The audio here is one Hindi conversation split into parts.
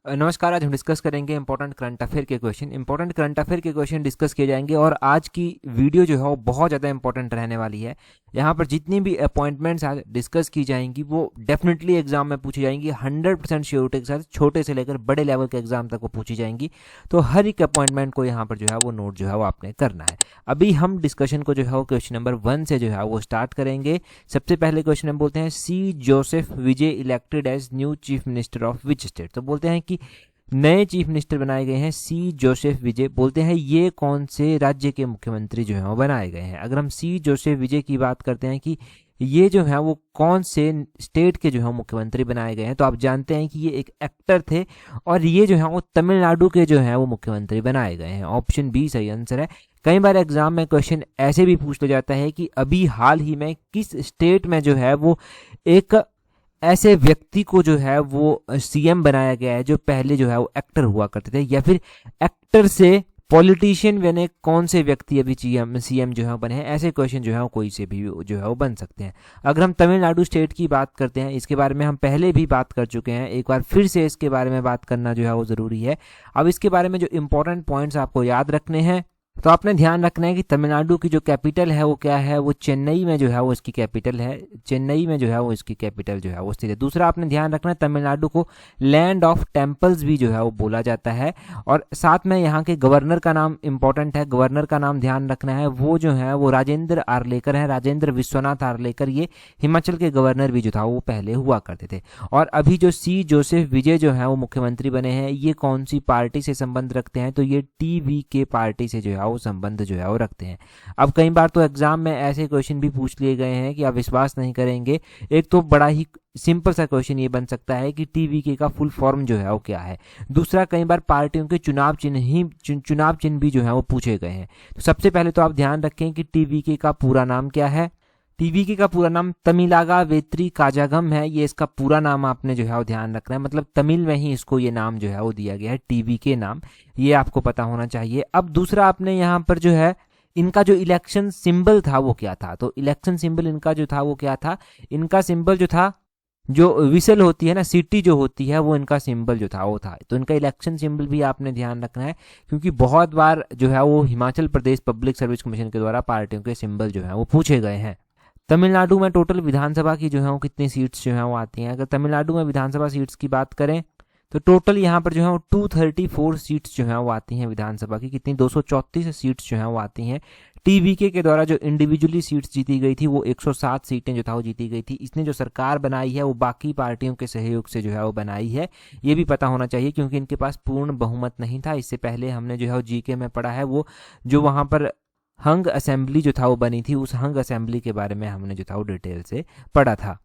नमस्कार। आज हम डिस्कस करेंगे इंपॉर्टेंट करंट अफेयर के क्वेश्चन। इंपॉर्टेंट करंट अफेयर के क्वेश्चन डिस्कस किए जाएंगे और आज की वीडियो जो है वो बहुत ज़्यादा इंपॉर्टेंट रहने वाली है। यहाँ पर जितनी भी अपॉइंटमेंट्स आज डिस्कस की जाएंगी वो डेफिनेटली एग्जाम में पूछी जाएंगी। 100% श्योरिटी के साथ छोटे से लेकर बड़े लेवल के एग्जाम तक वो पूछी जाएंगी। तो हर एक अपॉइंटमेंट को यहाँ पर जो है वो नोट जो है वो आपने करना है। अभी हम डिस्कशन को जो है वो क्वेश्चन नंबर 1 से जो है वो स्टार्ट करेंगे। सबसे पहले क्वेश्चन हम बोलते हैं, C Joseph Vijay elected as new chief minister of which state. तो बोलते हैं कि नए चीफ मिनिस्टर बनाए गए हैं सी जोसेफ विजय। बोलते हैं ये कौन से राज्य के मुख्यमंत्री जो हैं वो बनाए गए हैं। अगर हम सी जोसेफ विजय की बात करते हैं कि ये जो है वो कौन से स्टेट के जो है मुख्यमंत्री बनाए गए हैं, तो आप जानते हैं कि ये एक एक्टर थे और ये जो है वो तमिलनाडु के जो है वो मुख्यमंत्री बनाए गए हैं। ऑप्शन बी सही आंसर है। कई बार एग्जाम में क्वेश्चन ऐसे भी पूछ लिया जाता है कि अभी हाल ही में किस स्टेट में जो है वो एक ऐसे व्यक्ति को जो है वो सीएम बनाया गया है जो पहले जो है वो एक्टर हुआ करते थे, या फिर एक्टर से पॉलिटिशियन बने कौन से व्यक्ति अभी सीएम जो है बने हैं। ऐसे क्वेश्चन जो है वो कोई से भी जो है वो बन सकते हैं। अगर हम तमिलनाडु स्टेट की बात करते हैं, इसके बारे में हम पहले भी बात कर चुके हैं, एक बार फिर से इसके बारे में बात करना जो है वो ज़रूरी है। अब इसके बारे में जो इंपॉर्टेंट पॉइंट्स आपको याद रखने हैं, तो आपने ध्यान रखना है कि तमिलनाडु की जो कैपिटल है वो क्या है, वो चेन्नई में जो है वो इसकी कैपिटल है। चेन्नई में जो है वो इसकी कैपिटल जो है वो स्थित है। दूसरा आपने ध्यान रखना है, तमिलनाडु को लैंड ऑफ टेम्पल्स भी जो है वो बोला जाता है। और साथ में यहाँ के गवर्नर का नाम इंपॉर्टेंट है। गवर्नर का नाम ध्यान रखना है, वो जो है वो राजेंद्र आर्लेकर है, राजेंद्र विश्वनाथ आर्लेकर। ये हिमाचल के गवर्नर भी जो था वो पहले हुआ करते थे। और अभी जो सी जोसेफ विजय जो है वो मुख्यमंत्री बने हैं, ये कौन सी पार्टी से संबंध रखते हैं, तो ये टीवीके पार्टी से जो है वो संबंध जो है वो रखते हैं। अब कई बार तो एग्जाम में ऐसे क्वेश्चन भी पूछ लिए गए हैं कि आप विश्वास नहीं करेंगे। एक तो बड़ा ही सिंपल सा क्वेश्चन ये बन सकता है कि टीवीके का फुल फॉर्म जो है वो क्या है। दूसरा, कई बार पार्टियों के चुनाव चिन्ह भी जो है वो पूछे गए हैं। तो सबसे पहले तो आप ध्यान रखें कि टीवीके का पूरा नाम क्या है। टीवीके का पूरा नाम तमिलागा वेत्री काजागम है। ये इसका पूरा नाम आपने जो है वो ध्यान रखना है, मतलब तमिल में ही इसको ये नाम जो है वो दिया गया है, टीवीके नाम। ये आपको पता होना चाहिए। अब दूसरा, आपने यहाँ पर जो है इनका जो इलेक्शन सिंबल था वो क्या था। तो इलेक्शन सिंबल इनका जो था वो क्या था, इनका सिंबल जो था, जो विसल होती है ना, सीटी जो होती है, वो इनका सिंबल जो था वो था। तो इनका इलेक्शन सिंबल भी आपने ध्यान रखना है, क्योंकि बहुत बार जो है वो Himachal Pradesh public service commission के द्वारा पार्टियों के सिंबल जो है वो पूछे गए हैं। तमिलनाडु में टोटल विधानसभा की जो है वो कितनी सीट्स जो है वो आती हैं। अगर तमिलनाडु में विधानसभा सीट्स की बात करें तो टोटल यहाँ पर जो है वो 234 सीट्स जो है वो आती हैं विधानसभा की। कितनी, 234 सीट्स जो है वो आती हैं। टीवीके के द्वारा जो इंडिविजुअली सीट्स जीती गई थी वो 107 सीटें जो था वो जीती गई थी। इसने जो सरकार बनाई है वो बाकी पार्टियों के सहयोग से जो है वो बनाई है। ये भी पता होना चाहिए, क्योंकि इनके पास पूर्ण बहुमत नहीं था। इससे पहले हमने जो है वो जीके में पढ़ा है, वो जो वहाँ पर हंग असेंबली जो था वो बनी थी, उस हंग असेंबली के बारे में हमने जो था वो डिटेल से पढ़ा था।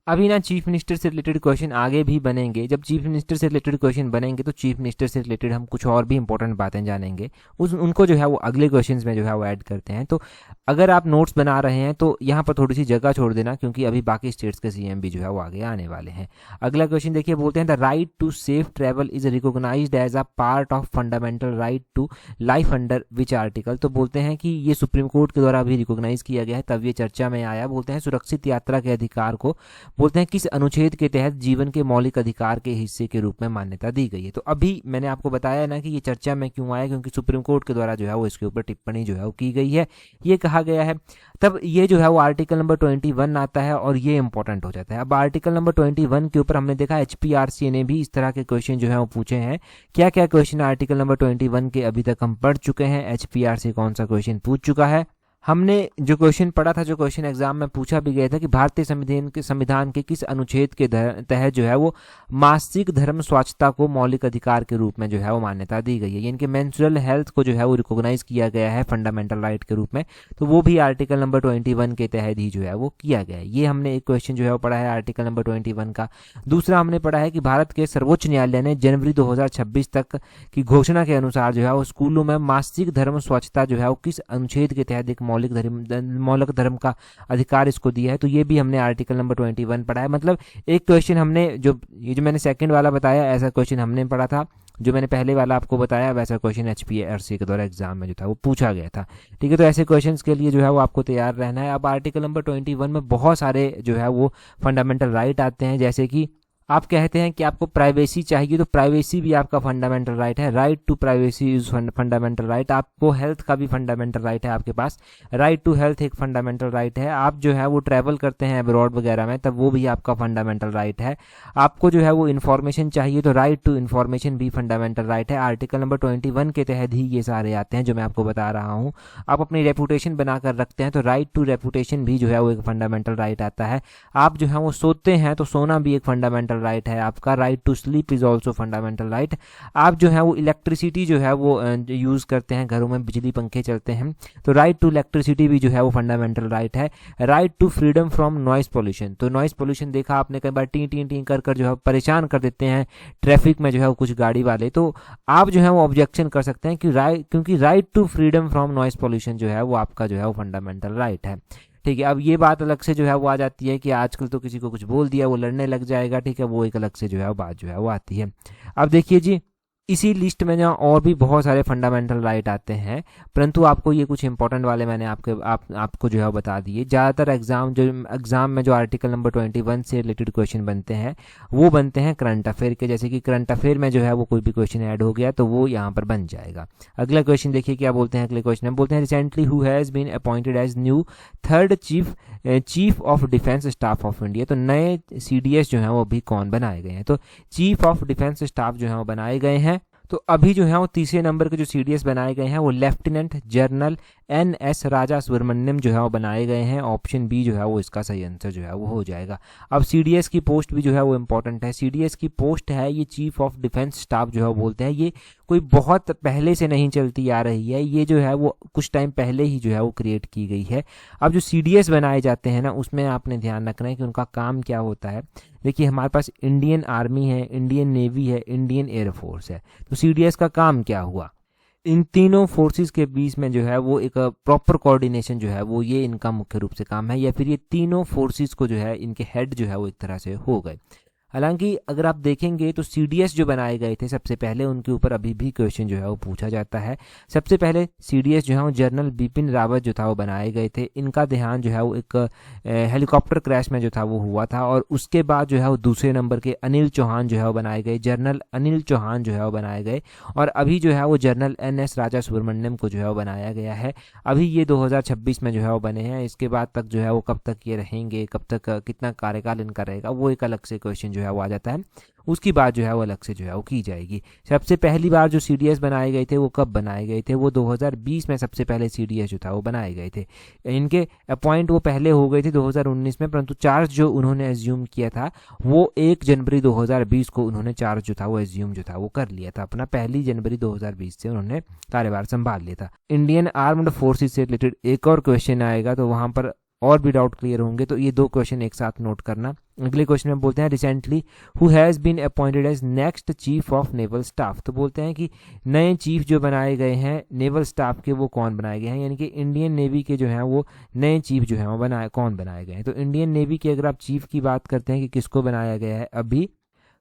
अभी ना चीफ मिनिस्टर से रिलेटेड क्वेश्चन आगे भी बनेंगे। जब चीफ मिनिस्टर से रिलेटेड क्वेश्चन बनेंगे तो चीफ मिनिस्टर से रिलेटेड हम कुछ और भी इंपॉर्टेंट बातें जानेंगे, उनको जो है वो अगले क्वेश्चंस में जो है वो ऐड करते हैं। तो अगर आप नोट्स बना रहे हैं तो यहाँ पर थोड़ी सी जगह छोड़ देना, क्योंकि अभी बाकी स्टेट्स के सीएम भी जो है वो आगे आने वाले हैं। अगला क्वेश्चन देखिए, बोलते हैं the right to safe travel is recognised as a part of fundamental right to life under which article. तो बोलते हैं कि ये सुप्रीम कोर्ट के द्वारा भी रिकॉग्नाइज किया गया है, तब ये चर्चा में आया। बोलते हैं सुरक्षित यात्रा के अधिकार को बोलते हैं किस अनुच्छेद के तहत जीवन के मौलिक अधिकार के हिस्से के रूप में मान्यता दी गई है। तो अभी मैंने आपको बताया ना कि ये चर्चा में क्यों आया, क्योंकि सुप्रीम कोर्ट के द्वारा जो है वो इसके ऊपर टिप्पणी जो है वो की गई है, ये कहा गया है। तब ये जो है वो आर्टिकल नंबर 21 आता है और ये इंपॉर्टेंट हो जाता है। अब आर्टिकल नंबर 21 के ऊपर हमने देखा एचपीआरसी ने भी इस तरह के क्वेश्चन जो है वो पूछे हैं। क्या क्या क्वेश्चन आर्टिकल नंबर 21 के अभी तक हम पढ़ चुके हैं, एचपीआरसी कौन सा क्वेश्चन पूछ चुका है। हमने जो क्वेश्चन पढ़ा था, जो क्वेश्चन एग्जाम में पूछा भी गया था कि भारतीय संविधान के किस अनुच्छेद के तहत जो है वो मासिक धर्म स्वच्छता को मौलिक अधिकार के रूप में जो है वो मान्यता दी गई है। यानी कि मेंस्ट्रुअल हेल्थ को जो है वो रिकॉग्नाइज किया गया है फंडामेंटल राइट के रूप में। तो वो भी आर्टिकल नंबर 21 के तहत ही जो है वो किया गया है। ये हमने एक क्वेश्चन जो है वो पढ़ा है आर्टिकल नंबर 21 का। दूसरा हमने पढ़ा है कि भारत के सर्वोच्च न्यायालय ने जनवरी 2026 तक की घोषणा के अनुसार जो है वो स्कूलों में मासिक धर्म स्वच्छता जो है वो किस अनुच्छेद के तहत एक मौलिक धर्म का अधिकार इसको दिया है। तो ये भी हमने आर्टिकल नंबर 21 पढ़ा है। मतलब एक क्वेश्चन हमने जो मैंने सेकंड वाला बताया, ऐसा क्वेश्चन हमने पढ़ा था। जो मैंने पहले वाला आपको बताया वैसा क्वेश्चन एचपीआरसी के द्वारा एग्जाम में जो था वो पूछा गया था। ठीक है, तो ऐसे क्वेश्चंस के लिए जो है वो आपको तैयार रहना है। अब आर्टिकल नंबर 21 में बहुत सारे जो है वो फंडामेंटल राइट आते हैं, जैसे कि आप कहते हैं कि आपको प्राइवेसी चाहिए, तो प्राइवेसी भी आपका फंडामेंटल राइट है, right to privacy is fundamental right. आपको हेल्थ का भी फंडामेंटल राइट है आपके पास, राइट टू हेल्थ एक फंडामेंटल राइट है। आप जो है वो ट्रैवल करते हैं अब्रॉड वगैरह में, तब वो भी आपका फंडामेंटल राइट है। आपको जो है वो इन्फॉर्मेशन चाहिए, तो राइट टू इन्फॉर्मेशन भी फंडामेंटल राइट है। आर्टिकल नंबर 21 के तहत ही ये सारे आते हैं जो मैं आपको बता रहा हूँ। आप अपनी रेपुटेशन बनाकर रखते हैं, तो राइट टू रेपुटेशन भी जो है वो एक फंडामेंटल राइट आता है। आप जो है वो सोते हैं, तो सोना भी एक फंडामेंटल राइट है आपका, right to sleep is also fundamental right. आप जो है वो इलेक्ट्रिसिटी जो है वो यूज़ करते हैं, घरों में बिजली पंखे चलते हैं, तो राइट टू इलेक्ट्रिसिटी भी जो है वो फंडामेंटल राइट है। Right to freedom from noise pollution, तो नॉइस पोल्यूशन देखा आपने कई बार, टी टी टी कर जो है परेशान कर देते हैं ट्रैफिक में जो है वो कुछ गाड़ी वाले, तो आप जो है वो ऑब्जेक्शन कर सकते हैं कि क्योंकि right to freedom from noise pollution जो है वो आपका जो है वो फंडामेंटल राइट है। ठीक है, अब ये बात अलग से जो है वो आ जाती है कि आजकल तो किसी को कुछ बोल दिया वो लड़ने लग जाएगा, ठीक है, वो एक अलग से जो है वो बात जो है वो आती है। अब देखिए जी, इसी लिस्ट में जहाँ और भी बहुत सारे फंडामेंटल राइट आते हैं, परंतु आपको ये कुछ इंपॉर्टेंट वाले मैंने आपको जो है बता दिए। ज़्यादातर एग्जाम में जो आर्टिकल नंबर 21 से रिलेटेड क्वेश्चन बनते हैं वो बनते हैं करंट अफेयर के, जैसे कि करंट अफेयर में जो है वो कोई भी क्वेश्चन ऐड हो गया तो वो यहाँ पर बन जाएगा। अगला क्वेश्चन देखिए क्या बोलते हैं। अगले क्वेश्चन में बोलते हैं recently who has been appointed as new third chief of defence staff of India, तो नए CDS जो हैं वो अभी कौन बनाए गए हैं, तो चीफ ऑफ डिफेंस स्टाफ जो है वो बनाए गए हैं। तो अभी जो है वो तीसरे नंबर के जो CDS बनाए गए हैं वो लेफ्टिनेंट जनरल NS राजा सुब्रमण्यम जो है वो बनाए गए हैं। ऑप्शन बी जो है वो इसका सही आंसर जो है वो हो जाएगा। अब CDS की पोस्ट भी जो है वो इंपॉर्टेंट है। CDS की पोस्ट है ये चीफ ऑफ डिफेंस स्टाफ जो है वो बोलते हैं, ये कोई बहुत पहले से नहीं चलती आ रही है, ये जो है वो कुछ टाइम पहले ही जो है वो क्रिएट की गई है। अब जो CDS बनाए जाते हैं ना, उसमें आपने ध्यान रखना है कि उनका काम क्या होता है। देखिए हमारे पास इंडियन आर्मी है, इंडियन नेवी है, इंडियन एयरफोर्स है, तो CDS का काम क्या हुआ, इन तीनों फोर्सेस के बीच में जो है वो एक प्रॉपर कोऑर्डिनेशन जो है वो ये इनका मुख्य रूप से काम है, या फिर ये तीनों फोर्सेस को जो है इनके हेड जो है वो एक तरह से हो गए। हालांकि अगर आप देखेंगे तो CDS जो बनाए गए थे सबसे पहले, उनके ऊपर अभी भी क्वेश्चन जो है वो पूछा जाता है। सबसे पहले CDS जो है वो जनरल बिपिन रावत जो था वो बनाए गए थे। इनका ध्यान जो है वो एक हेलीकॉप्टर क्रैश में जो था वो हुआ था, और उसके बाद जो है वो दूसरे नंबर के अनिल चौहान जो है वो बनाए गए, जनरल अनिल चौहान जो है वो बनाए गए। और अभी जो है वो जनरल NS राजा सुब्रमण्यम को जो है वो बनाया गया है। अभी ये 2026 में जो है वो बने हैं। इसके बाद तक जो है वो कब तक ये रहेंगे, कब तक कितना कार्यकाल इनका रहेगा, वो एक अलग से क्वेश्चन जो है वो आ जाता है। उसकी बात जो है वो अलग से जो है वो की जाएगी। सबसे पहली बार जो CDS बनाए गए थे वो कब बनाए गए थे, वो 2020 में सबसे पहले CDS जो था वो बनाए गए थे। इनके अपॉइंट वो पहले हो गए थे 2019 में, परंतु चार्ज जो उन्होंने एज्यूम किया था वो 1 जनवरी 2020 को उन्होंने चार्ज जो था वो एज्यूम जो था वो कर लिया था अपना। 1 जनवरी 2020 से उन्होंने कार्यभार संभाल लिया था। इंडियन आर्म्ड फोर्सेस से रिलेटेड एक और क्वेश्चन आएगा, तो वहां पर और भी डाउट क्लियर होंगे, तो ये 2 क्वेश्चन एक साथ नोट करना। अगले क्वेश्चन में बोलते हैं recently who has been appointed as next chief of naval staff, तो बोलते हैं कि नए चीफ जो बनाए गए हैं नेवल स्टाफ के वो कौन बनाए गए हैं, यानी कि इंडियन नेवी के जो हैं वो नए चीफ जो हैं वो कौन बनाए गए हैं। तो इंडियन नेवी की अगर आप चीफ की बात करते हैं कि किसको बनाया गया है अभी,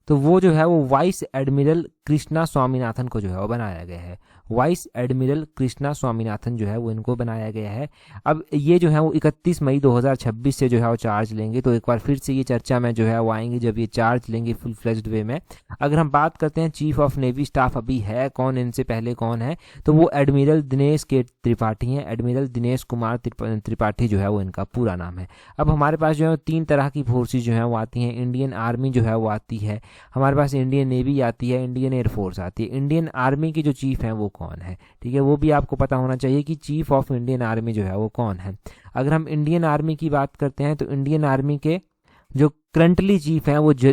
तो वो जो है वो वाइस एडमिरल कृष्णा स्वामीनाथन को जो है वो बनाया गया है। वाइस एडमिरल कृष्णा स्वामीनाथन जो है वो इनको बनाया गया है। अब ये जो है वो 31 मई 2026 से जो है वो चार्ज लेंगे, तो एक बार फिर से ये चर्चा में जो है वो आएंगे जब ये चार्ज लेंगे फुल फ्लेज्ड वे में। अगर हम बात करते हैं चीफ ऑफ नेवी स्टाफ अभी है कौन, इनसे पहले कौन है, तो वो एडमिरल दिनेश के त्रिपाठी हैं। एडमिरल दिनेश कुमार त्रिपाठी जो है वो इनका पूरा नाम है। अब हमारे पास जो है 3 तरह की फोर्सेज जो है वो आती हैं। इंडियन आर्मी जो है वो आती है, हमारे पास इंडियन नेवी आती है, इंडियन एयरफोर्स आती है। इंडियन आर्मी के जो चीफ हैं वो कौन है, ठीक है, वो भी आपको पता होना चाहिए कि चीफ ऑफ इंडियन आर्मी जो है वो कौन है। अगर हम इंडियन आर्मी की बात करते हैं तो इंडियन आर्मी के जो करंटली चीफ हैं वो जो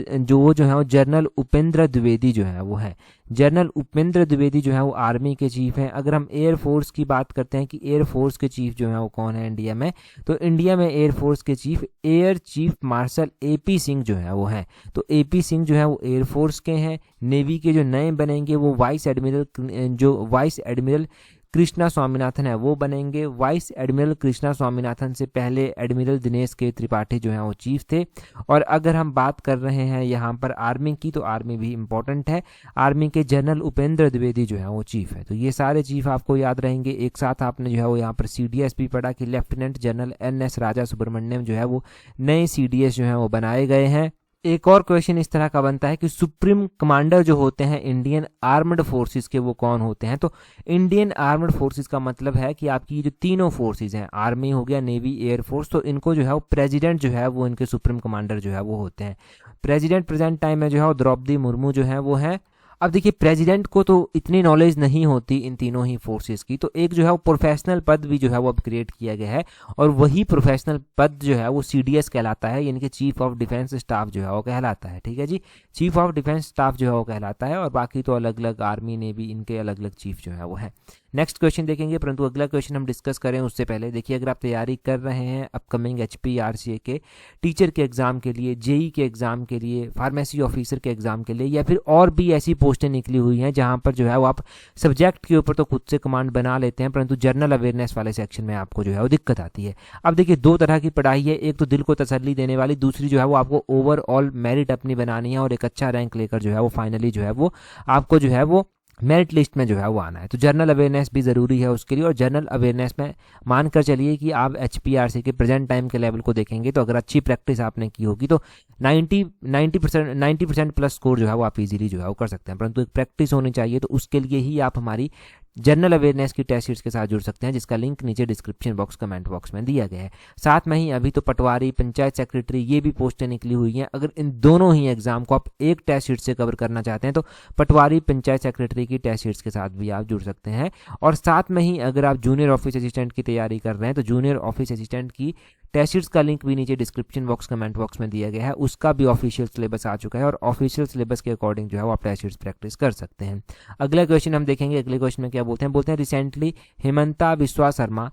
है वो जनरल उपेंद्र द्विवेदी जो है वो है। जनरल उपेंद्र द्विवेदी जो है वो आर्मी के चीफ हैं। अगर हम एयरफोर्स की बात करते हैं कि एयरफोर्स के चीफ जो है वो कौन है इंडिया में, तो इंडिया में एयरफोर्स के chief air chief marshal AP Singh जो है वो हैं। तो AP सिंह जो है वो एयरफोर्स के हैं। नेवी के जो नए बनेंगे वो वाइस एडमिरल कृष्णा स्वामीनाथन है वो बनेंगे। वाइस एडमिरल कृष्णा स्वामीनाथन से पहले एडमिरल दिनेश के त्रिपाठी जो हैं वो चीफ थे। और अगर हम बात कर रहे हैं यहाँ पर आर्मी की, तो आर्मी भी इंपॉर्टेंट है। आर्मी के जनरल उपेंद्र द्विवेदी जो है वो चीफ है। तो ये सारे चीफ आपको याद रहेंगे। एक साथ आपने जो है वो यहाँ पर CDS भी पढ़ा कि लेफ्टिनेंट जनरल NS राजा सुब्रमण्यम जो है वो नए CDS जो है वो बनाए गए हैं। एक और क्वेश्चन इस तरह का बनता है कि सुप्रीम कमांडर जो होते हैं इंडियन आर्म्ड फोर्सेस के, वो कौन होते हैं? तो इंडियन आर्म्ड फोर्सेस का मतलब है कि आपकी जो तीनों फोर्सेस हैं, आर्मी हो गया, नेवी, एयर फोर्स, तो इनको जो है वो प्रेसिडेंट जो है वो इनके सुप्रीम कमांडर जो है वो होते हैं। प्रेसिडेंट प्रेजेंट टाइम में जो है वो द्रौपदी मुर्मू जो है वो है। अब देखिए प्रेसिडेंट को तो इतनी नॉलेज नहीं होती इन तीनों ही फोर्सेस की, तो एक जो है वो प्रोफेशनल पद भी जो है वो अब क्रिएट किया गया है, और वही प्रोफेशनल पद जो है वो CDS कहलाता है, यानी कि चीफ ऑफ डिफेंस स्टाफ जो है वो कहलाता है। ठीक है जी, चीफ ऑफ डिफेंस स्टाफ जो है वो कहलाता है, और बाकी तो अलग अलग आर्मी नेवी इनके अलग अलग चीफ जो है वो है। नेक्स्ट क्वेश्चन देखेंगे, परंतु अगला क्वेश्चन हम डिस्कस करें उससे पहले देखिए, अगर आप तैयारी कर रहे हैं अपकमिंग HPRCA के टीचर के एग्जाम के लिए, JEE के एग्जाम के लिए, फार्मेसी ऑफिसर के एग्जाम के लिए, या फिर और भी ऐसी पोस्टें निकली हुई हैं जहां पर जो है वो आप सब्जेक्ट के ऊपर तो खुद से कमांड बना लेते हैं, परंतु जनरल अवेयरनेस वाले सेक्शन में आपको जो है वो दिक्कत आती है। अब देखिए दो तरह की पढ़ाई है, एक तो दिल को तसल्ली देने वाली, दूसरी जो है वो आपको ओवरऑल मेरिट अपनी बनानी है और एक अच्छा रैंक लेकर जो है वो फाइनली जो है वो आपको जो है वो मेरिट लिस्ट में जो है वो आना है। तो जनरल अवेयरनेस भी ज़रूरी है उसके लिए, और जनरल अवेयरनेस में मानकर चलिए कि आप HPRC के प्रेजेंट टाइम के लेवल को देखेंगे तो अगर अच्छी प्रैक्टिस आपने की होगी तो 90% प्लस स्कोर जो है वो आप इजीली जो है वो कर सकते हैं, परंतु एक प्रैक्टिस होनी चाहिए। तो उसके लिए ही आप हमारी जनरल अवेयरनेस की टेस्ट सीरीज के साथ जुड़ सकते हैं, जिसका लिंक नीचे डिस्क्रिप्शन बॉक्स कमेंट बॉक्स में दिया गया है। साथ में ही अभी तो पटवारी, पंचायत सेक्रेटरी, ये भी पोस्टें निकली हुई हैं। अगर इन दोनों ही एग्जाम को आप एक टेस्ट सीट से कवर करना चाहते हैं तो पटवारी, पंचायत सेक्रेटरी की टेस्ट सीट्स के साथ भी आप जुड़ सकते हैं। और साथ में ही अगर आप जूनियर ऑफिस असिस्टेंट की तैयारी कर रहे हैं तो जूनियर ऑफिस असिस्टेंट की टेस्ट सीट्स का लिंक भी नीचे डिस्क्रिप्शन बॉक्स कमेंट बॉक्स में दिया गया है, उसका भी ऑफिशियल सिलेबस आ चुका है, और ऑफिशियल सिलेबस के अकॉर्डिंग जो है वो आप टेस्ट सीट्स प्रैक्टिस कर सकते हैं। अगला क्वेश्चन हम देखेंगे, अगले क्वेश्चन में क्या बोलते हैं recently Himanta Biswa Sarma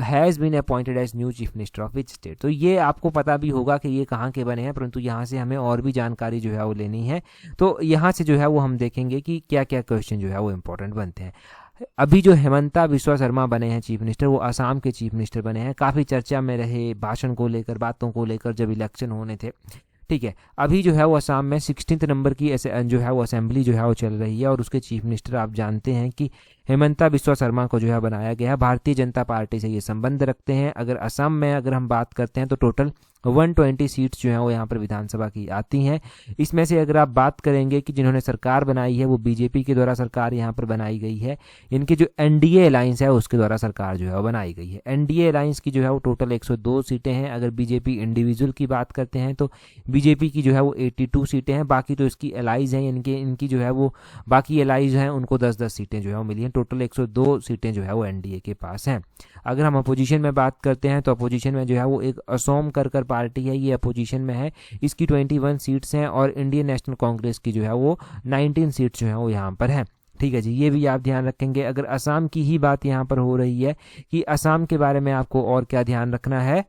has been appointed as new chief minister of which state. तो ये आपको पता भी होगा कि ये कहाँ के बने हैं, परंतु यहाँ से हमें और भी जानकारी जो है वो लेनी है। तो यहाँ से जो है वो हम देखेंगे कि क्या क्या क्वेश्चन जो है वो इंपॉर्टेंट बनते हैं। अभी जो हेमंता बिस्वा शर्मा बने हैं चीफ मिनिस्टर, वो असम के चीफ मिनिस्टर बने हैं। काफ़ी चर्चा में रहे भाषण को लेकर, बातों को लेकर जब इलेक्शन होने थे। ठीक है, अभी जो है वो असम में 16 नंबर की जो है वो असेंबली जो है वो चल रही है, और उसके चीफ मिनिस्टर आप जानते हैं कि हेमंता बिस्वा शर्मा को जो है बनाया गया है। भारतीय जनता पार्टी से ये संबंध रखते हैं। अगर असम में अगर हम बात करते हैं तो टोटल 120 सीट्स जो हैं वो यहाँ पर विधानसभा की आती हैं। इसमें से अगर आप बात करेंगे कि जिन्होंने सरकार बनाई है वो बीजेपी के द्वारा सरकार यहाँ पर बनाई गई है। इनकी जो NDA अलायंस है उसके द्वारा सरकार जो है वो बनाई गई है। NDA अलायंस की जो है वो टोटल 102 सीटें हैं। अगर बीजेपी इंडिविजुअल की बात करते हैं तो बीजेपी की जो है वो 82 सीटें हैं। बाकी तो इसकी एलाइज हैं, इनकी जो है वो बाकी एलाइज हैं, उनको 10-10 सीटें जो है वो मिली हैं। टोटल 102 सीटें जो है वो NDA के पास हैं। अगर हम अपोजिशन में बात करते हैं तो अपोजिशन में जो है वो एक असोम कर पार्टी है, ये अपोजिशन में है। इसकी 21 सीट्स हैं, और इंडियन नेशनल कांग्रेस की जो है वो 19 सीट्स जो है वो यहाँ पर है। ठीक है जी, ये भी आप ध्यान रखेंगे। अगर असम की ही बात यहाँ पर हो रही है कि असम के बारे में आपको और क्या ध्यान रखना है।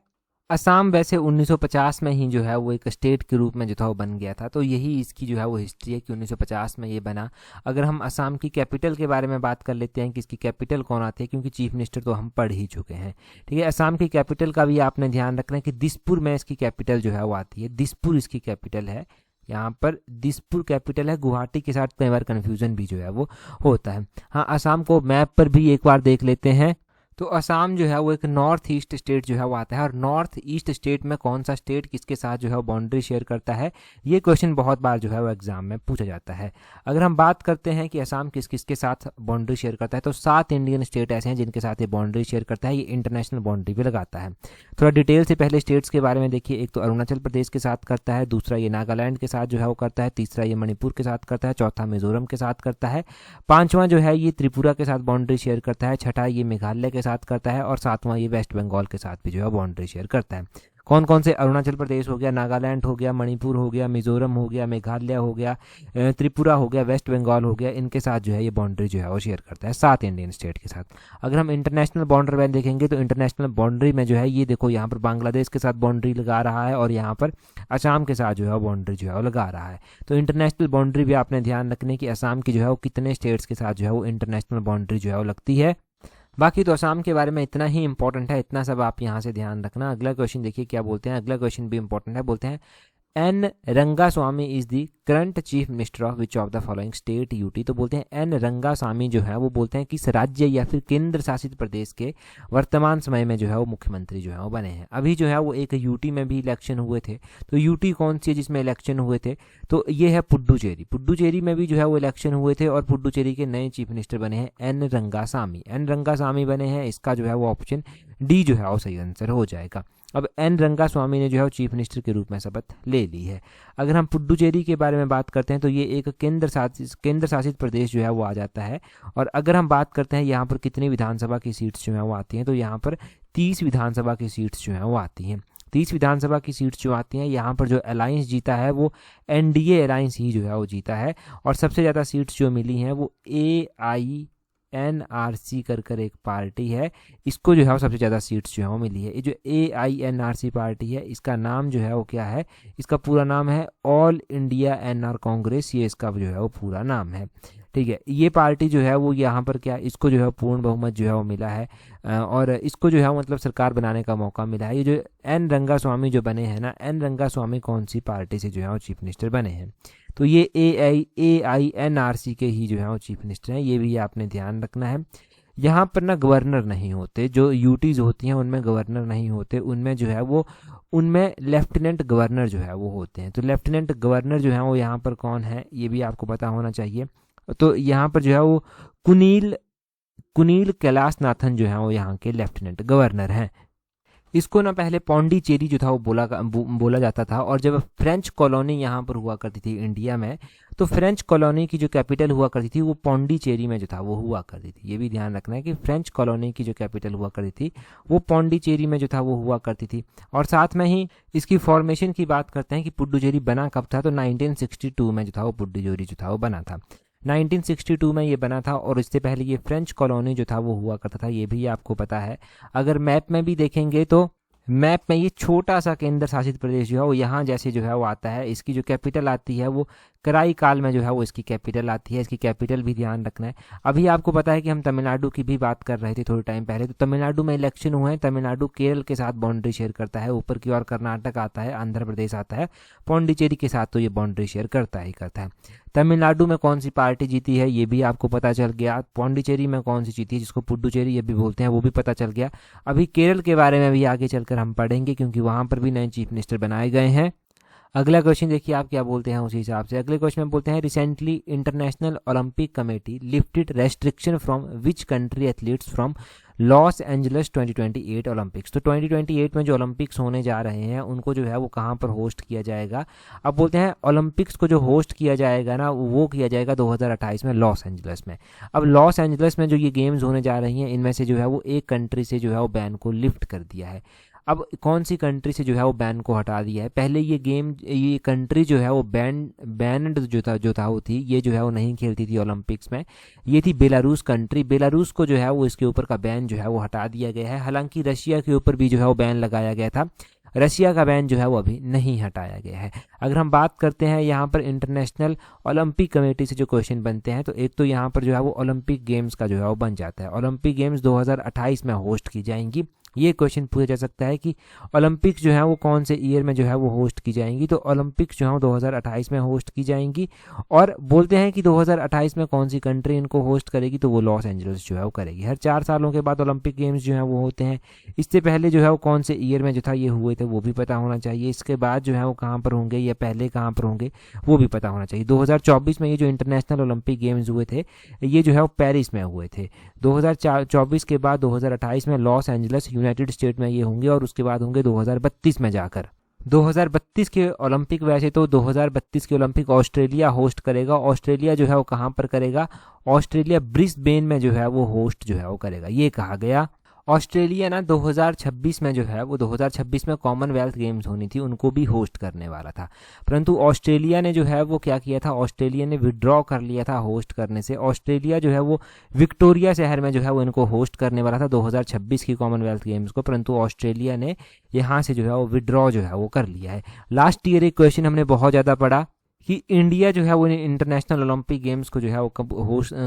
असम वैसे 1950 में ही जो है वो एक स्टेट के रूप में जो था वो बन गया था, तो यही इसकी जो है वो हिस्ट्री है कि 1950 में ये बना। अगर हम असम की कैपिटल के बारे में बात कर लेते हैं कि इसकी कैपिटल कौन आती है, क्योंकि चीफ मिनिस्टर तो हम पढ़ ही चुके हैं। ठीक है, असम की कैपिटल का भी आपने ध्यान रखना है कि दिसपुर में इसकी कैपिटल जो है वो आती है। दिसपुर इसकी कैपिटल है, यहाँ पर दिसपुर कैपिटल है। गुवाहाटी के साथ कई बार कन्फ्यूजन भी जो है वो होता है। हाँ, असम को मैप पर भी एक बार देख लेते हैं। तो असम जो है वो एक नॉर्थ ईस्ट स्टेट जो है वो आता है, और नॉर्थ ईस्ट स्टेट में कौन सा स्टेट किसके साथ जो है वो बाउंड्री शेयर करता है, ये क्वेश्चन बहुत बार जो है वो एग्जाम में पूछा जाता है। अगर हम बात करते हैं कि असम किस किसके साथ बाउंड्री शेयर करता है, तो 7 इंडियन स्टेट ऐसे हैं जिनके साथ ये बाउंड्री शेयर करता है। ये इंटरनेशनल बाउंड्री भी लगाता है। थोड़ा डिटेल से पहले स्टेट्स के बारे में देखिए। एक तो अरुणाचल प्रदेश के साथ करता है, दूसरा ये नागालैंड के साथ जो है वो करता है, तीसरा ये मणिपुर के साथ करता है, चौथा मिजोरम के साथ करता है, पांचवा जो है ये त्रिपुरा के साथ बाउंड्री शेयर करता है, छठा ये मेघालय के साथ करता है, और सातवां ये वेस्ट बंगाल के साथ भी जो है बाउंड्री शेयर करता है। कौन कौन से? अरुणाचल प्रदेश हो गया, नागालैंड हो गया, मणिपुर हो गया, मिजोरम हो गया, मेघालय हो गया, त्रिपुरा हो गया, वेस्ट बंगाल हो गया। इनके साथ जो है ये बाउंड्री जो है वो शेयर करता है 7 इंडियन स्टेट के साथ। अगर हम इंटरनेशनल बाउंड्री में देखेंगे तो इंटरनेशनल बाउंड्री में जो है ये देखो यहाँ पर बांग्लादेश के साथ बाउंड्री लगा रहा है, और यहाँ पर असम के साथ जो है बाउंड्री जो है वो लगा रहा है। तो इंटरनेशनल बाउंड्री भी आपने ध्यान रखने की असम की जो है वो कितने स्टेट्स के साथ जो है वो इंटरनेशनल बाउंड्री जो है वो लगती है। बाकी तो असम के बारे में इतना ही इंपॉर्टेंट है, इतना सब आप यहाँ से ध्यान रखना। अगला क्वेश्चन देखिए क्या बोलते हैं। अगला क्वेश्चन भी इंपॉर्टेंट है, बोलते हैं N Rangaswamy is the current chief minister of which of the following state UT. तो बोलते हैं एन रंगास्वामी जो है वो बोलते हैं किस राज्य या फिर केंद्र शासित प्रदेश के वर्तमान समय में जो है वो मुख्यमंत्री जो है वो बने हैं। अभी जो है वो एक यूटी में भी इलेक्शन हुए थे, तो यूटी कौन सी है जिसमें इलेक्शन हुए थे, तो ये है पुडुचेरी। पुडुचेरी में भी जो है वो इलेक्शन हुए थे और पुडुचेरी के नए चीफ मिनिस्टर बने हैं एन रंगास्वामी। एन रंगास्वामी बने हैं, इसका जो है वो ऑप्शन डी जो है वो सही आंसर हो जाएगा। अब एन रंगास्वामी ने जो है वो चीफ मिनिस्टर के रूप में शपथ ले ली है। अगर हम पुडुचेरी के बारे में बात करते हैं तो ये एक केंद्र शासित प्रदेश जो है वो आ जाता है। और अगर हम बात करते हैं यहाँ पर कितनी विधानसभा की सीट्स जो है वो आती हैं, तो यहाँ पर 30 विधानसभा की सीट्स जो है वो आती हैं। 30 विधानसभा की सीट्स जो आती हैं, यहाँ पर जो अलायंस जीता है वो एनडीए अलायंस ही जो है वो जीता है। और सबसे ज़्यादा सीट्स जो मिली हैं वो AINRC कर एक पार्टी है, इसको जो है वो सबसे ज़्यादा सीट्स जो है वो मिली है। ये जो AINRC पार्टी है, इसका नाम जो है वो क्या है, इसका पूरा नाम है ऑल इंडिया NR कांग्रेस, ये इसका जो है वो पूरा नाम है। ठीक है, ये पार्टी जो है वो यहाँ पर क्या, इसको जो है पूर्ण बहुमत जो है वो मिला है और इसको जो है मतलब सरकार बनाने का मौका मिला है। ये जो एन रंगास्वामी जो बने हैं ना, एन रंगास्वामी कौन सी पार्टी से जो है वो चीफ मिनिस्टर बने हैं, तो ये AINRC के ही जो है वो चीफ मिनिस्टर हैं। ये भी आपने ध्यान रखना है। यहाँ पर ना गवर्नर नहीं होते, जो यूटीज होती हैं उनमें गवर्नर नहीं होते, उनमें जो है वो उनमें लेफ्टिनेंट गवर्नर जो है वो होते हैं। तो लेफ्टिनेंट गवर्नर जो है वो यहाँ पर कौन है, ये भी आपको पता होना चाहिए। तो यहाँ पर जो है वो कुनील कैलाश नाथन जो है वो यहाँ के लेफ्टिनेंट गवर्नर हैं। इसको ना पहले पौंडीचेरी जो था वो बोला जाता था। और जब फ्रेंच कॉलोनी यहाँ पर हुआ करती थी इंडिया में, तो फ्रेंच कॉलोनी की जो कैपिटल हुआ करती थी वो पौंडीचेरी में जो था वो हुआ करती थी। ये भी ध्यान रखना है कि फ्रेंच कॉलोनी की जो कैपिटल हुआ करती थी वो पौंडीचेरी में जो था वो हुआ करती थी। और साथ में ही इसकी फॉर्मेशन की बात करते हैं कि पुडुचेरी बना कब था, तो 1962 में जो था वो पुडुचेरी जो था वो बना था। 1962 में ये बना था और इससे पहले ये फ्रेंच कॉलोनी जो था वो हुआ करता था, ये भी आपको पता है। अगर मैप में भी देखेंगे तो मैप में ये छोटा सा केंद्र शासित प्रदेश जो है वो यहाँ जैसे जो है वो आता है। इसकी जो कैपिटल आती है वो कराई काल में जो है वो इसकी कैपिटल आती है। इसकी कैपिटल भी ध्यान रखना है। अभी आपको पता है कि हम तमिलनाडु की भी बात कर रहे थे थोड़े टाइम पहले, तो तमिलनाडु में इलेक्शन हुए हैं। तमिलनाडु केरल के साथ बाउंड्री शेयर करता है, ऊपर की ओर कर्नाटक आता है, आंध्र प्रदेश आता है, पौंडीचेरी के साथ तो ये बाउंड्री शेयर करता है। तमिलनाडु में कौन सी पार्टी जीती है ये भी आपको पता चल गया। पौंडीचेरी में कौन सी जीती है, जिसको पुडुचेरी ये भी बोलते हैं, वो भी पता चल गया। अभी केरल के बारे में भी आगे चलकर हम पढ़ेंगे क्योंकि वहां पर भी नए चीफ मिनिस्टर बनाए गए हैं। अगला क्वेश्चन देखिए आप क्या बोलते हैं उसी हिसाब से। अगले क्वेश्चन में बोलते हैं recently international Olympic committee lifted restriction from which country athletes from Los Angeles 2028 Olympics. तो 2028 में जो ओलंपिक्स होने जा रहे हैं उनको जो है वो कहाँ पर होस्ट किया जाएगा। अब बोलते हैं ओलंपिक्स को जो होस्ट किया जाएगा ना वो किया जाएगा 2028 में लॉस एंजलिस में। अब लॉस एंजलिस में जो ये गेम्स होने जा रही हैं इनमें से जो है वो एक कंट्री से जो है वो बैन को लिफ्ट कर दिया है। अब कौन सी कंट्री से जो है वो बैन को हटा दिया है। पहले ये कंट्री जो है वो बैंड जो था वो थी, ये जो है वो नहीं खेलती थी ओलंपिक्स में। ये थी बेलारूस कंट्री। बेलारूस को जो है वो इसके ऊपर का बैन जो है वो हटा दिया गया है। हालांकि रशिया के ऊपर भी जो है वो बैन लगाया गया था, रशिया का बैन जो है वो अभी नहीं हटाया गया है। अगर हम बात करते हैं यहाँ पर इंटरनेशनल ओलंपिक कमेटी से जो क्वेश्चन बनते हैं, तो एक तो यहाँ पर जो है वो ओलंपिक गेम्स का जो है वो बन जाता है। ओलंपिक गेम्स 2028 में होस्ट की जाएंगी। ये क्वेश्चन पूछा जा सकता है कि ओलंपिक्स जो है वो कौन से ईयर में जो है वो होस्ट की जाएंगी। तो ओलंपिक्स जो है 2028 में होस्ट की जाएंगी। और बोलते हैं कि 2028 में कौन सी कंट्री इनको होस्ट करेगी, तो वो लॉस एंजलिस जो है वो करेगी। हर 4 सालों के बाद ओलंपिक गेम्स जो है वो होते हैं। इससे पहले जो है वो कौन से ईयर में जो था ये हुए थे वो भी पता होना चाहिए। इसके बाद जो है वो कहाँ पर होंगे या पहले कहाँ पर होंगे वो भी पता होना चाहिए। 2024 में ये जो इंटरनेशनल ओलंपिक गेम्स हुए थे ये जो है वो पेरिस में हुए थे। 2024 के बाद 2028 में लॉस एंजलिस यूनाइटेड स्टेट में ये होंगे और उसके बाद होंगे 2032 में जाकर। 2032 के ओलंपिक, वैसे तो 2032 के ओलंपिक ऑस्ट्रेलिया होस्ट करेगा। ऑस्ट्रेलिया जो है वो कहाँ पर करेगा, ऑस्ट्रेलिया ब्रिस्बेन में जो है वो होस्ट जो है वो करेगा, ये कहा गया। ऑस्ट्रेलिया ना 2026 में जो है वो 2026 में कॉमनवेल्थ गेम्स होनी थी, उनको भी होस्ट करने वाला था। परंतु ऑस्ट्रेलिया ने जो है वो क्या किया था, ऑस्ट्रेलिया ने विड्रॉ कर लिया था होस्ट करने से। ऑस्ट्रेलिया जो है वो विक्टोरिया शहर में जो है वो इनको होस्ट करने वाला था 2026 की कॉमनवेल्थ गेम्स को, परंतु ऑस्ट्रेलिया ने यहाँ से जो है वो विड्रॉ जो है वो कर लिया है। लास्ट ईयर एक क्वेश्चन हमने बहुत ज़्यादा पढ़ा कि इंडिया जो है वो इंटरनेशनल ओलंपिक गेम्स को जो है वो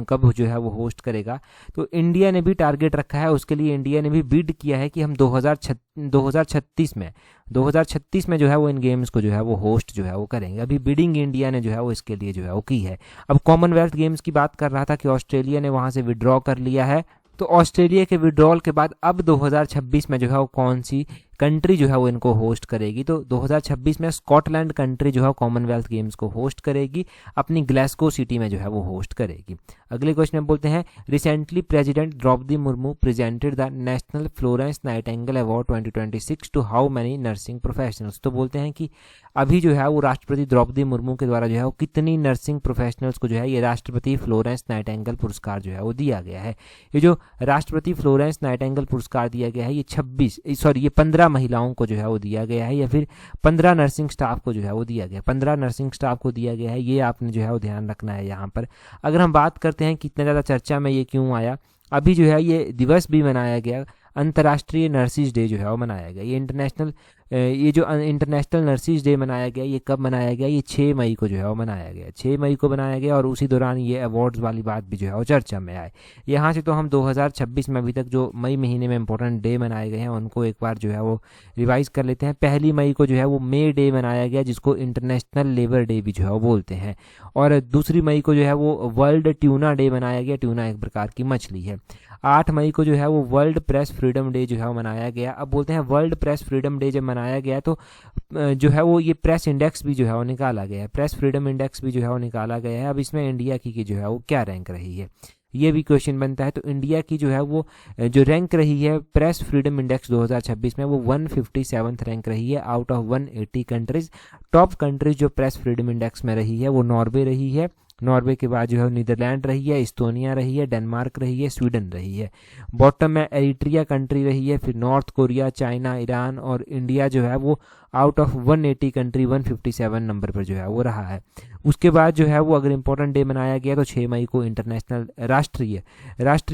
कब जो है वो होस्ट करेगा। तो इंडिया ने भी टारगेट रखा है, उसके लिए इंडिया ने भी बिड किया है कि हम 2036 में जो है वो इन गेम्स को जो है वो होस्ट जो है वो करेंगे। अभी बिडिंग इंडिया ने जो है वो इसके लिए जो है वो की है। अब कॉमनवेल्थ गेम्स की बात कर रहा था कि ऑस्ट्रेलिया ने वहाँ से विड्रॉ कर लिया है। तो ऑस्ट्रेलिया के विड्रॉल के बाद अब 2026 में जो है वो कौन सी कंट्री जो है वो इनको होस्ट करेगी। तो 2026 में स्कॉटलैंड कंट्री जो है कॉमनवेल्थ गेम्स को होस्ट करेगी, अपनी ग्लासगो सिटी में जो है वो होस्ट करेगी। अगले क्वेश्चन में बोलते हैं, recently president Droupadi Murmu presented the national Florence Nightingale award 2026 to how many nursing professionals. तो बोलते हैं कि अभी जो है वो राष्ट्रपति द्रौपदी मुर्मू के द्वारा जो है वो कितनी नर्सिंग प्रोफेशनल्स को जो है ये राष्ट्रपति फ्लोरेंस नाइटिंगेल पुरस्कार जो है वो दिया गया है। ये जो राष्ट्रपति फ्लोरेंस नाइटिंगेल पुरस्कार दिया गया है ये 15 महिलाओं को जो है वो दिया गया है, या फिर 15 नर्सिंग स्टाफ को जो है वो दिया गया है। 15 नर्सिंग स्टाफ को दिया गया है, ये आपने जो है वो ध्यान रखना है यहाँ पर। अगर हम बात करते हैं कितना ज़्यादा चर्चा में ये क्यों आया, अभी जो है ये दिवस भी मनाया गया, अंतर्राष्ट्रीय नर्सिस डे जो है वो मनाया गया। ये जो इंटरनेशनल नर्सिस डे मनाया गया, ये कब मनाया गया, ये 6 मई को जो है वो मनाया गया, 6 मई को मनाया गया। और उसी दौरान ये अवार्ड्स वाली बात भी जो है वो चर्चा में आए। यहाँ से तो हम 2026 में अभी तक जो मई महीने में इंपॉर्टेंट डे मनाए गए हैं उनको एक बार जो है वो रिवाइज कर लेते हैं। पहली मई को जो है वो मे डे मनाया गया, जिसको इंटरनेशनल लेबर डे भी जो है वो बोलते हैं। और दूसरी मई को जो है वो वर्ल्ड ट्यूना डे मनाया गया, ट्यूना एक प्रकार की मछली है। 8 मई को जो है वो वर्ल्ड प्रेस फ्रीडम डे जो है वो मनाया गया। अब बोलते हैं वर्ल्ड प्रेस फ्रीडम डे जब मनाया गया तो जो है वो ये प्रेस इंडेक्स भी जो है वो निकाला गया है, प्रेस फ्रीडम इंडेक्स भी जो है वो निकाला गया है। अब इसमें इंडिया की जो है वो क्या रैंक रही है, ये भी क्वेश्चन बनता है। तो इंडिया की जो है वो जो रैंक रही है प्रेस फ्रीडम इंडेक्स 2026 में वो 157th रैंक रही है out of 180 countries. Top countries जो प्रेस फ्रीडम इंडेक्स में रही है वो नॉर्वे रही है, नॉर्वे के बाद जो है नीदरलैंड रही है, इस्तोनिया रही है, डेनमार्क रही है, स्वीडन रही है। बॉटम में एरिट्रिया कंट्री रही है, फिर नॉर्थ कोरिया, चाइना, ईरान, और इंडिया जो है वो आउट ऑफ 180 कंट्री 157 नंबर पर जो है वो रहा है। उसके बाद जो है वो अगर इंपॉर्टेंट डे मनाया गया तो 6 मई को इंटरनेशनल राष्ट्रीय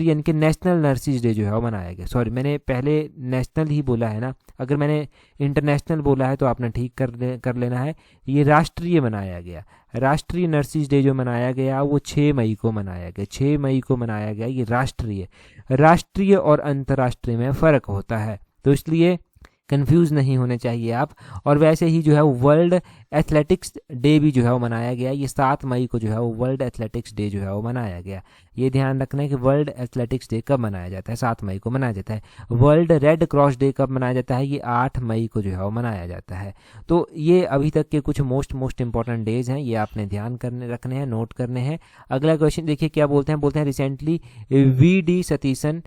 यानी कि नेशनल नर्सिस डे जो है वो मनाया गया। सॉरी, मैंने पहले नेशनल ही बोला है ना, अगर मैंने इंटरनेशनल बोला है तो आपने ठीक कर लेना है। ये राष्ट्रीय मनाया गया, राष्ट्रीय नर्सिस डे जो मनाया गया वो 6 मई को मनाया गया, 6 मई को मनाया गया। ये राष्ट्रीय और अंतर्राष्ट्रीय में फ़र्क होता है, तो इसलिए कंफ्यूज नहीं होने चाहिए आप। और वैसे ही जो है वर्ल्ड एथलेटिक्स डे भी जो है वो मनाया गया, ये 7 मई को जो है वो वर्ल्ड एथलेटिक्स डे जो है वो मनाया गया। ये ध्यान रखना है कि वर्ल्ड एथलेटिक्स डे कब मनाया जाता है, 7 मई को मनाया जाता है। वर्ल्ड रेड क्रॉस डे कब मनाया जाता है, ये 8 मई को जो है वो मनाया जाता है। तो ये अभी तक के कुछ मोस्ट इंपॉर्टेंट डेज हैं, ये आपने ध्यान रखने हैं, नोट करने हैं। अगला क्वेश्चन देखिए क्या बोलते हैं recently V D. Satheesan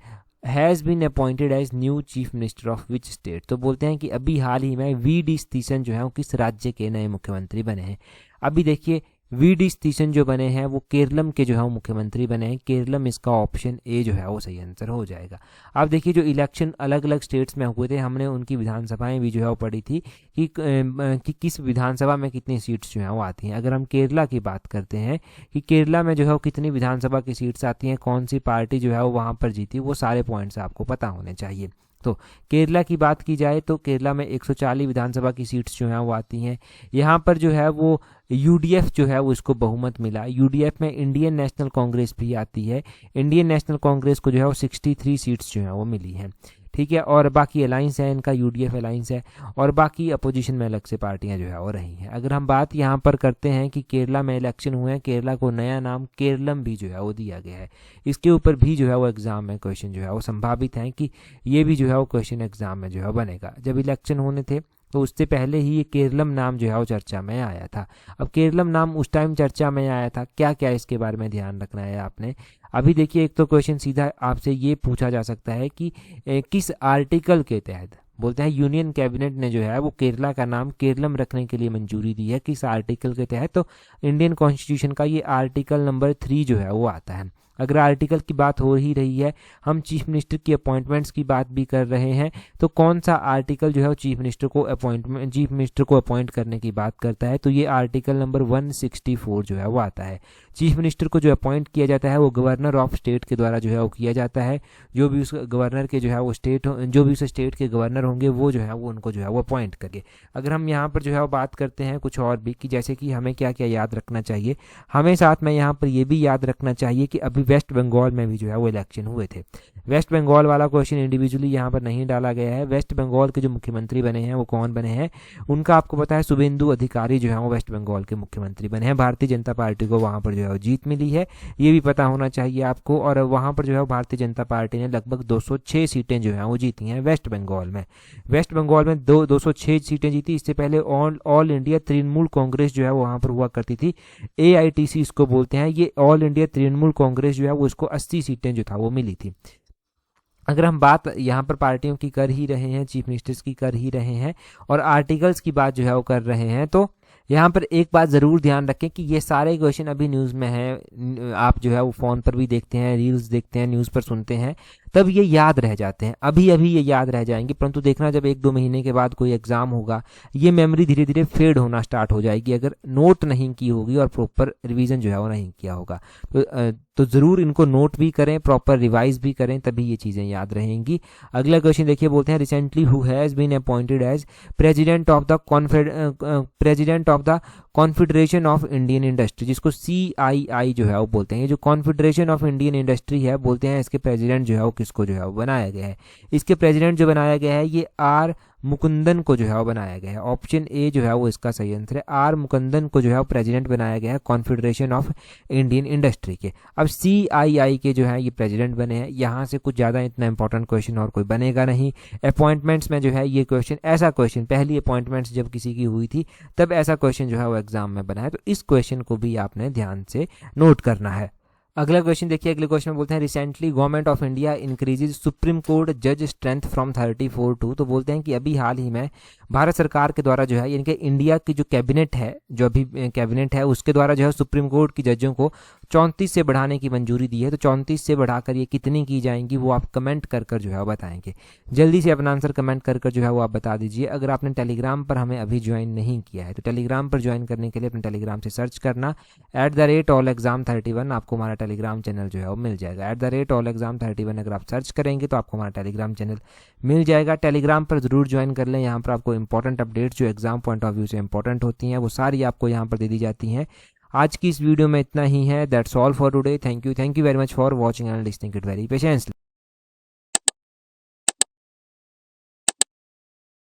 has been appointed as new chief minister of which state. तो बोलते हैं कि अभी हाल ही में वी.डी. सतीशन जो है वो किस राज्य के नए मुख्यमंत्री बने हैं। अभी देखिए वी.डी. सतीशन जो बने हैं वो केरलम के जो है वो मुख्यमंत्री बने हैं। केरलम, इसका ऑप्शन ए जो है वो सही आंसर हो जाएगा। अब देखिए जो इलेक्शन अलग अलग स्टेट्स में हुए थे, हमने उनकी विधानसभाएं भी जो है वो पढ़ी थी कि किस विधानसभा में कितनी सीट्स जो है वो आती हैं। अगर हम केरला की बात करते हैं कि केरला में जो है वो कितनी विधानसभा की सीट्स आती हैं, कौन सी पार्टी जो है वो वहाँ पर जीती, वो सारे पॉइंट्स आपको पता होने चाहिए। तो केरला की बात की जाए तो केरला में 140 विधानसभा की सीट्स जो हैं वो आती हैं। यहाँ पर जो है वो यूडीएफ जो है वो इसको बहुमत मिला। यूडीएफ में इंडियन नेशनल कांग्रेस भी आती है, इंडियन नेशनल कांग्रेस को जो है वो 63 सीट्स जो है वो मिली हैं, ठीक है। और बाकी अलाइंस है इनका, यूडीएफ अलाइंस है, और बाकी अपोजिशन में अलग से पार्टियां जो है वो रही हैं। अगर हम बात यहाँ पर करते हैं कि केरला में इलेक्शन हुए हैं, केरला को नया नाम केरलम भी जो है वो दिया गया है। इसके ऊपर भी जो है वो एग्जाम में क्वेश्चन जो है वो संभावित है कि ये भी जो है वो क्वेश्चन एग्जाम में जो है बनेगा। जब इलेक्शन होने थे तो उससे पहले ही ये केरलम नाम जो है वो चर्चा में आया था। अब केरलम नाम उस टाइम चर्चा में आया था, क्या क्या इसके बारे में ध्यान रखना है आपने। अभी देखिए एक तो क्वेश्चन सीधा आपसे ये पूछा जा सकता है कि किस आर्टिकल के तहत, बोलते हैं यूनियन कैबिनेट ने जो है वो केरला का नाम केरलम रखने के लिए मंजूरी दी है, किस आर्टिकल के तहत। तो इंडियन कॉन्स्टिट्यूशन का ये आर्टिकल नंबर 3 जो है वो आता है। अगर आर्टिकल की बात हो ही रही है, हम चीफ मिनिस्टर की अपॉइंटमेंट्स की बात भी कर रहे हैं, तो कौन सा आर्टिकल जो है वो चीफ मिनिस्टर को अपॉइंट करने की बात करता है? तो ये आर्टिकल नंबर 164 जो है वो आता है। चीफ मिनिस्टर को जो अपॉइंट किया जाता है वो गवर्नर ऑफ स्टेट के द्वारा जो है वो किया जाता है। जो भी उस गवर्नर के जो है वो जो भी उस स्टेट के गवर्नर होंगे वो जो है वो उनको जो है वो अपॉइंट करके। अगर हम यहाँ पर जो है वो बात करते हैं कुछ और भी कि जैसे कि हमें क्या क्या याद रखना चाहिए, हमें साथ में यहाँ पर ये भी याद रखना चाहिए कि अभी वेस्ट बंगाल में भी जो है वो इलेक्शन हुए थे। वेस्ट बंगाल वाला क्वेश्चन इंडिविजुअली यहाँ पर नहीं डाला गया है। वेस्ट बंगाल के जो मुख्यमंत्री बने हैं वो कौन बने हैं, उनका आपको पता है, शुभेंदु अधिकारी जो है वो वेस्ट बंगाल के मुख्यमंत्री बने हैं। भारतीय जनता पार्टी को वहाँ पर जो है वो जीत मिली है, ये भी पता होना चाहिए आपको। और वहाँ पर जो है भारतीय जनता पार्टी ने लगभग 206 सीटें जो हैं वो जीती हैं वेस्ट बंगाल में। वेस्ट बंगाल में 206 सीटें जीती। इससे पहले ऑल इंडिया तृणमूल कांग्रेस जो है वहाँ पर हुआ करती थी, AITC इसको बोलते हैं। ये ऑल इंडिया तृणमूल कांग्रेस जो है वो उसको 80 सीटें जो था वो मिली थी। अगर हम बात यहाँ पर पार्टियों की कर ही रहे हैं, चीफ मिनिस्टर्स की कर ही रहे हैं और आर्टिकल्स की बात जो है वो कर रहे हैं, तो यहाँ पर एक बात ज़रूर ध्यान रखें कि ये सारे क्वेश्चन अभी न्यूज़ में हैं। आप जो है वो फ़ोन पर भी देखते हैं, रील्स देखते हैं, न्यूज़ पर सुनते हैं, तब ये याद रह जाते हैं, अभी अभी ये याद रह जाएंगे। परंतु देखना जब 1-2 महीने के बाद कोई एग्ज़ाम होगा, ये मेमोरी धीरे धीरे फेड होना स्टार्ट हो जाएगी अगर नोट नहीं की होगी और प्रॉपर रिवीजन जो है वो नहीं किया होगा। तो ज़रूर इनको नोट भी करें, प्रॉपर रिवाइज भी करें, तभी ये चीज़ें याद रहेंगी। अगला क्वेश्चन देखिए, बोलते हैं recently who has been appointed as president of the confederation of Indian industry, जिसको CII जो है वो बोलते हैं। ये जो कॉन्फेडरेशन ऑफ इंडियन इंडस्ट्री है, बोलते हैं इसके प्रेसिडेंट जो है वो किसको जो है वो बनाया गया है? इसके प्रेसिडेंट जो बनाया गया है ये R मुकुंदन को जो है वो बनाया गया है। ऑप्शन ए जो है वो इसका सही आंसर है। R मुकुंदन को जो है वो प्रेसिडेंट बनाया गया है कॉन्फेडरेशन ऑफ इंडियन इंडस्ट्री के। अब CII के जो है ये प्रेसिडेंट बने हैं। यहाँ से कुछ ज़्यादा इतना इंपॉर्टेंट क्वेश्चन और कोई बनेगा नहीं। अपॉइंटमेंट्स में जो है ये क्वेश्चन, ऐसा क्वेश्चन पहली अपॉइंटमेंट्स जब किसी की हुई थी तब ऐसा क्वेश्चन जो है वो एग्जाम में बना है, तो इस क्वेश्चन को भी आपने ध्यान से नोट करना है। अगला क्वेश्चन देखिए, अगले क्वेश्चन में बोलते हैं recently government of India increases supreme court जज स्ट्रेंथ फ्रॉम 34 to, तो बोलते हैं कि अभी हाल ही में भारत सरकार के द्वारा जो है, यानी कि इंडिया की जो कैबिनेट है, जो अभी कैबिनेट है उसके द्वारा जो है सुप्रीम कोर्ट की जजों को 34 से बढ़ाने की मंजूरी दी है। तो 34 से बढ़ाकर ये कितनी की जाएंगी वो आप कमेंट कर जो है वो बताएंगे। जल्दी से अपना आंसर कमेंट कर जो है वो आप बता दीजिए। अगर आपने टेलीग्राम पर हमें अभी ज्वाइन नहीं किया है तो टेलीग्राम पर ज्वाइन करने के लिए अपने टेलीग्राम से सर्च करना @allexam31, आपको हमारा टेलीग्राम चैनल जो है वो मिल जाएगा। @allexam31 अगर आप सर्च करेंगे तो आपको हमारा टेलीग्राम चैनल मिल जाएगा। टेलीग्राम पर जरूर ज्वाइन कर लें। यहाँ पर आपको इंपॉर्टेंट अपडेट्स जो एग्जाम पॉइंट ऑफ व्यू से इंपॉर्टेंट होती हैं वो सारी आपको यहाँ पर दे दी जाती हैं। आज की इस वीडियो में इतना ही है। That's all for today. Thank you very much for watching and listening it very patiently.